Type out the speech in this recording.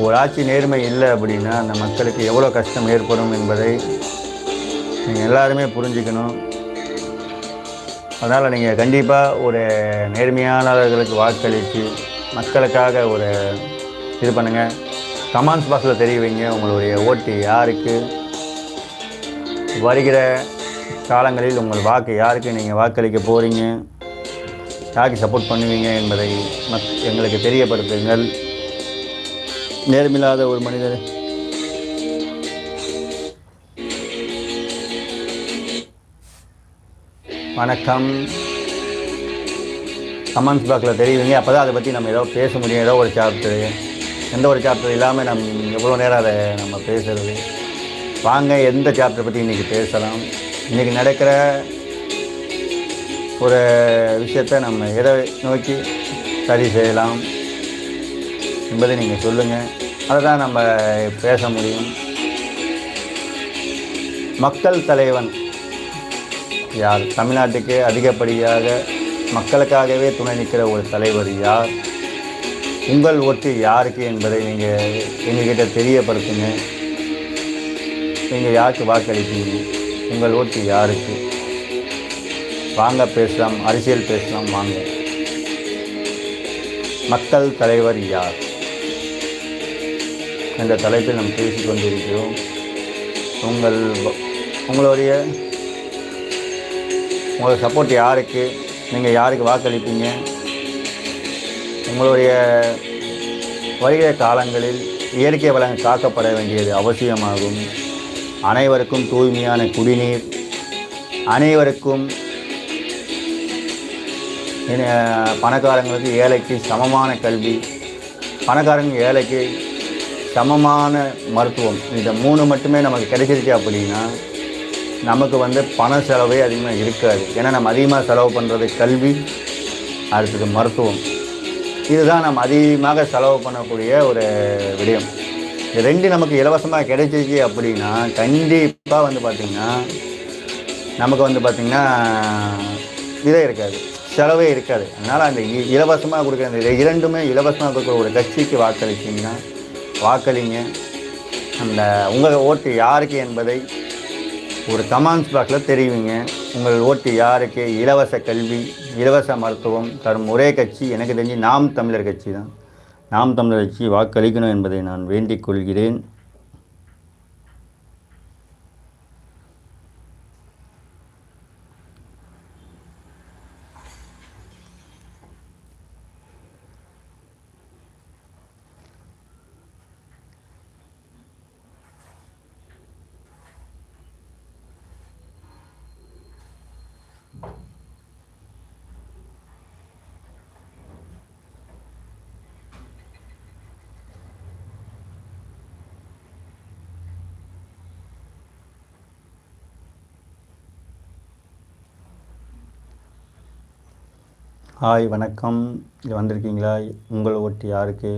ஒரு ஆட்சி நேர்மை இல்லை அப்படின்னா அந்த மக்களுக்கு எவ்வளோ கஷ்டம் ஏற்படும் என்பதை நீங்கள் எல்லாருமே புரிஞ்சுக்கணும். அதனால் நீங்கள் கண்டிப்பாக ஒரு நேர்மையானவர்களுக்கு வாக்களித்து மக்களுக்காக ஒரு இது பண்ணுங்கள். கமெண்ட்ஸ் பாக்ஸில் தெரிவிங்க உங்களுடைய ஓட்டு யாருக்கு. வருகிற காலங்களில் உங்கள் வாக்கு யாருக்கு நீங்கள் வாக்களிக்க போகிறீங்க, யாருக்கு சப்போர்ட் பண்ணுவீங்க என்பதை எங்களுக்கு தெரியப்படுத்துங்கள். நேர்மையில்லாத ஒரு மனிதர் வணக்கம். கமெண்ட்ஸ் பாக்ஸில் தெரிவிங்க. அப்போ தான் அதை பற்றி நம்ம ஏதோ பேச முடியும். ஏதோ ஒரு சாப்டரு, எந்த ஒரு சாப்டர் இல்லாமல் எவ்வளோ நேரம் அதை நம்ம பேசுகிறது. வாங்க, எந்த சாப்டரை பற்றி இன்றைக்கி பேசலாம். இன்றைக்கி நடக்கிற ஒரு விஷயத்தை நம்ம எதை நோக்கி சரி செய்யலாம் என்பதை நீங்கள் சொல்லுங்கள். அதை தான் நம்ம பேச முடியும். மக்கள் தலைவன் யார்? தமிழ்நாட்டுக்கு அதிகப்படியாக மக்களுக்காகவே துணை நிற்கிற ஒரு தலைவர் யார்? உங்கள் ஓட்டு யாருக்கு என்பதை நீங்கள் எங்ககிட்ட தெரியப்படுத்துங்க. நீங்கள் யாருக்கு வாக்களிப்பீங்க? உங்கள் ஓட்டு யாருக்கு? வாங்க பேசலாம், அரசியல் பேசலாம். வாங்க. மக்கள் தலைவர் யார் என்ற தலைப்பில் நாம் பேசிக் கொண்டிருக்கிறோம். உங்களுடைய சப்போர்ட் யாருக்கு? நீங்கள் யாருக்கு வாக்களிப்பீங்க? உங்களுடைய வருகிற காலங்களில் இயற்கை வளங்கள் காக்கப்பட வேண்டியது அவசியமாகும். அனைவருக்கும் தூய்மையான குடிநீர், அனைவருக்கும் பணக்காரங்களுக்கு ஏழைக்கு சமமான கல்வி, பணக்காரங்க ஏழைக்கு சமமான மருத்துவம். இந்த 3 மட்டுமே நமக்கு கிடைச்சிருச்சு அப்படின்னா நமக்கு பண செலவே அதிகமாக இருக்காது. ஏன்னா நம்ம அதிகமாக செலவு பண்ணுறது கல்வி, அடுத்தது மருத்துவம். இதுதான் நம்ம அதிகமாக செலவு பண்ணக்கூடிய ஒரு விடயம். இது 2 நமக்கு இலவசமாக கிடைச்சிருச்சு அப்படின்னா கண்டிப்பாக பார்த்திங்கன்னா நமக்கு பார்த்திங்கன்னா இதே இருக்காது, செலவே இருக்காது. அதனால் அந்த இலவசமாக கொடுக்குற இந்த 2மே இலவசமாக கொடுக்குற ஒரு கட்சிக்கு வாக்களிச்சிங்கன்னா வாக்களிங்க. உங்கள் ஓட்டு யாருக்கு என்பதை ஒரு கமெண்ட்ஸ் பாக்ஸில் தெரிவிங்க. உங்கள் ஓட்டு யாருக்கு? இலவச கல்வி, இலவச மருத்துவம் தரும் ஒரே கட்சி எனக்கு தெரிஞ்சு நாம் தமிழர் கட்சி தான். நாம் தமிழர் கட்சி வாக்களிக்கணும் என்பதை நான் வேண்டிக் கொள்கிறேன். ஹாய், வணக்கம். இங்கே வந்திருக்கீங்களா? உங்கள் ஓட்டு யாருக்கு?